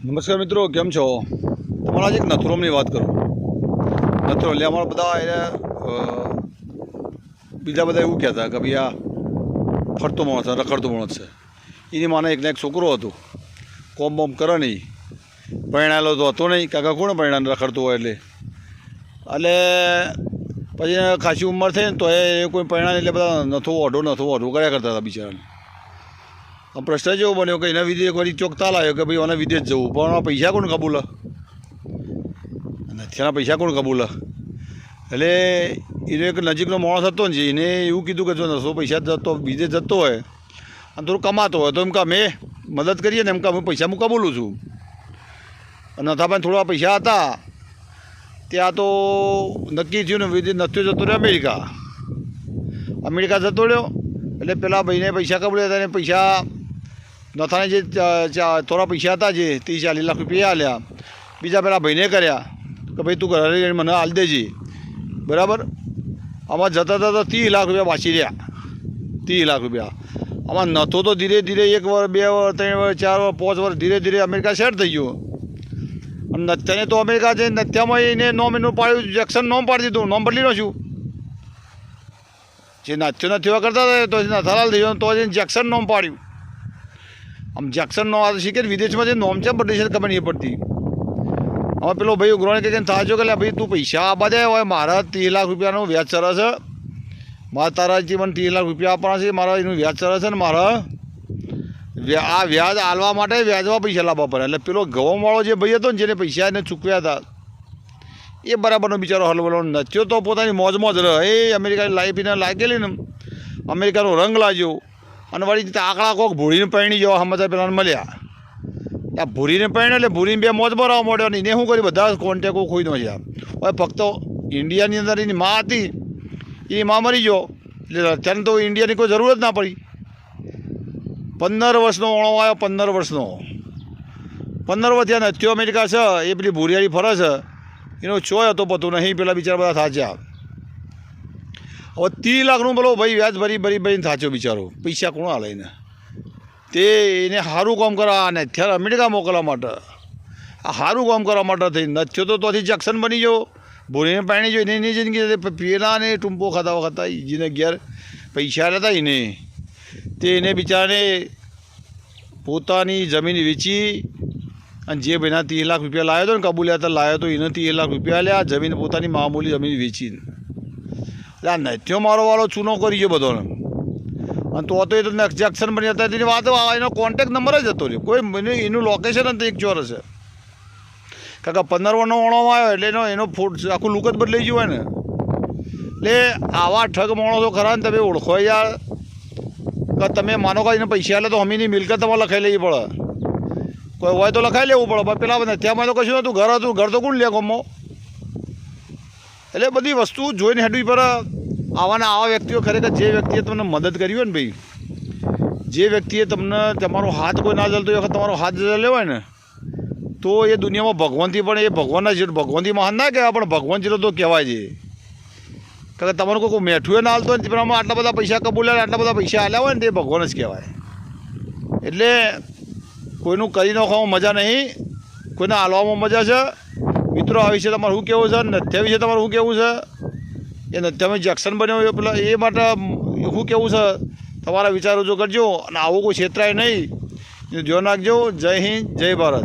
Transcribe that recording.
નમસ્કાર મિત્રો, કેમ છો? તમારા આજે એક નથુરામની વાત કરું. નથુરામ એટલે અમારા બધા એને બીજા બધા એવું કહેતા કે ભાઈ આ ફરતો માણસ છે, રખડતો માણસ છે. એની માને એકને એક છોકરો હતો, કોમ બોમ કરે નહીં, પરણાયેલો તો હતો નહીં. કાકા કોણ પરણાને રખડતો હોય એટલે પછી ખાસી ઉંમર થઈ ને તો એ કોઈ પરણાને એટલે બધા નથો ઓઢો કર્યા કરતા હતા બિચારાને. આ પ્રશ્ન જેવો બન્યો કે એના વિદેશ વળી ચોકતા લાવ્યો કે ભાઈ એને વિદેશ જવું, પણ પૈસા કોણ કબૂલ ત્યાંના પૈસા કોણ કબૂલ. એટલે એનો એક નજીકનો માણસ હતો ને, એને એવું કીધું કે જો નસો પૈસા જતો વિદેશ જતો હોય અને થોડું કમાતો હોય તો એમ કે અમે મદદ કરીએ ને, એમ કે હું પૈસા હું કબૂલું છું. અને નથાભાઈ થોડા પૈસા હતા ત્યાં તો નક્કી થયું ને વિદેશ નથી જતો રહ્યો અમેરિકા જતો રહ્યો. એટલે પેલા ભાઈને પૈસા કબૂલ્યા હતા, અને પૈસા નથાને જે થોડા પૈસા હતા જે 30-40 લાખ રૂપિયા આલ્યા, બીજા પેલા ભાઈને કર્યા કે ભાઈ તું ઘરે મને હાલ દેજે, બરાબર. આમાં જતા જતા 30 લાખ રૂપિયા પાછી રહ્યા. 30 લાખ રૂપિયા આમાં નથો તો ધીરે ધીરે 1 વર્ષ 2 વર્ષ 3 વર્ષ 4 વર્ષ 5 વર્ષ ધીરે ધીરે અમેરિકા સેટ થઈ ગયો. અને નથ્યાને તો અમેરિકા જઈને નથ્યામાં એને નોમ એનું પાડ્યું, જેક્સન નોમ પાડી દીધું, નોમ બદલી નાખ્યું. જે નાથ્યો નથી એવા કરતા હતા તો નથાલાલ થઈ ગયો, તો એને જેક્સન નોમ પાડ્યું. આમ જેક્સન નો આ શીખે વિદેશમાં જે નોમ છે બદલી છે ખબર નહીં પડતી. હવે પેલો ભાઈ ઉઘરાણી કહીને થાજો કે ભાઈ તું પૈસા આપવા દે, હવે મારા 30 લાખ રૂપિયાનું વ્યાજ ચરે છે, મારા તારાથી મને 30 લાખ રૂપિયા આપવાના છે, મારા એનું વ્યાજ ચરે છે ને મારા આ વ્યાજ આલવા માટે વ્યાજમાં પૈસા લાવવા પડે. એટલે પેલો ગવમવાળો જે ભાઈ હતો ને જેને પૈસા એને ચૂકવ્યા હતા એ બરાબરનો બિચારો હલવલો નથ્યો તો પોતાની મોજમાં જ રહે. એ અમેરિકાની લાઈફ એને લાગેલી ને અમેરિકાનો રંગ લાગ્યો, અને વળી આકડા કોક ભૂરીને પરણી જવા સમાચાર પેલાને મળ્યા. આ ભૂરીને પરણ્યો એટલે ભૂરીને બે મોજ ભરાવા મળ્યો, ને એને શું કર્યું બધા કોન્ટેક્ટો ખોઈ નો છે. હવે ફક્ત ઇન્ડિયાની અંદર એની મા હતી, એની મા મરી ગયો એટલે અત્યારે તો ઇન્ડિયાની કોઈ જરૂર જ ના પડી. 15 વર્ષનો ઓણો આવ્યો, 15 વર્ષનો 15 વર્ષ ત્યાં નથ્યો અમેરિકા છે, એ પેલી ભૂરિયાળી ફરે છે, એનો ચોય હતો પતું નહીં. પેલા બિચારા બધા થાચ્યા. હવે 30 લાખનું પેલો ભાઈ વ્યાજ ભરીને થાચ્યો બિચારો. પૈસા કોણ હાલે એને? તે એને સારું કામ કરવા અને અત્યારે અમેરિકા મોકલવા માટે, આ સારું કામ કરવા માટે થઈ નથ્યો તો ત્યાંથી જેક્સન બની ગયો, ભૂરીને પાણી ગયો. એની જિંદગી પેલા ને ટૂંપો ખાતા જેને ઘેર પૈસા રહેતા એને તે એને બિચારાને પોતાની જમીન વેચી અને જે ભાઈના 30 લાખ રૂપિયા લાવ્યો હતો ને કબૂલ્યા હતા લાવ્યો તો એને 30 લાખ રૂપિયા લ્યા, જમીન પોતાની મામૂલી જમીન વેચીને. એટલે આ નથ્યો મારો વાળો ચૂનો કરી ગયો બધાને. અને તો એ તો જેક્સન બની હતા તેની વાત, એનો કોન્ટેક્ટ નંબર જ હતો રહ્યો, કોઈ એનું લોકેશન હતું એક ચોર હશે. કારણ કે 15 વર્ષનો ઓણોમાં આવ્યો એટલે એનો આખું લુક જ બદલાઈ ગયું હોય ને. એટલે આવા ઠગ માણસો ખરા ને તમે ઓળખો યાર. કે તમે માનો કે એને પૈસા આલે તો અમીની મિલકત તમારે લખાઈ લેવી પડે, કોઈ હોય તો લખાઈ લેવું પડે. પેલા બધા ત્યાંમાં તો કશું નતું, ઘર તો કોણ લે ગમો. એટલે બધી વસ્તુ જોઈને હેડવી પર આવા વ્યક્તિઓ ખરેખર જે વ્યક્તિએ તમને મદદ કરી હોય ને ભાઈ, જે વ્યક્તિએ તમને તમારો હાથ કોઈ ના ચાલતો એ વખત તમારો હાથ લેવાય ને, તો એ દુનિયામાં ભગવાનથી પણ એ ભગવાનથી મહાન ના કહેવાય, પણ ભગવાન જેટલો તો કહેવાય છે. કારણ કે તમારું કોઈ મેઠું ના હાલતો હોય ને તેમાં આટલા બધા પૈસા કબૂલ્યા, આટલા બધા પૈસા આલ્યા હોય ને તે ભગવાન જ કહેવાય. એટલે કોઈનું કરી નાખવામાં મજા નહીં, કોઈને હાલવામાં મજા છે. મિત્રો આ વિશે તમારું શું કહેવું છે? નથ્યા વિશે તમારું શું કહેવું છે? એ નથ્યામાં જેક્સન બન્યો એ પેલા એ માટે શું કહેવું છે? તમારા વિચારો જો કરજો, અને આવું કોઈ છેતરાય નહીં, ધ્યાન રાખજો. જય હિન્દ, જય ભારત.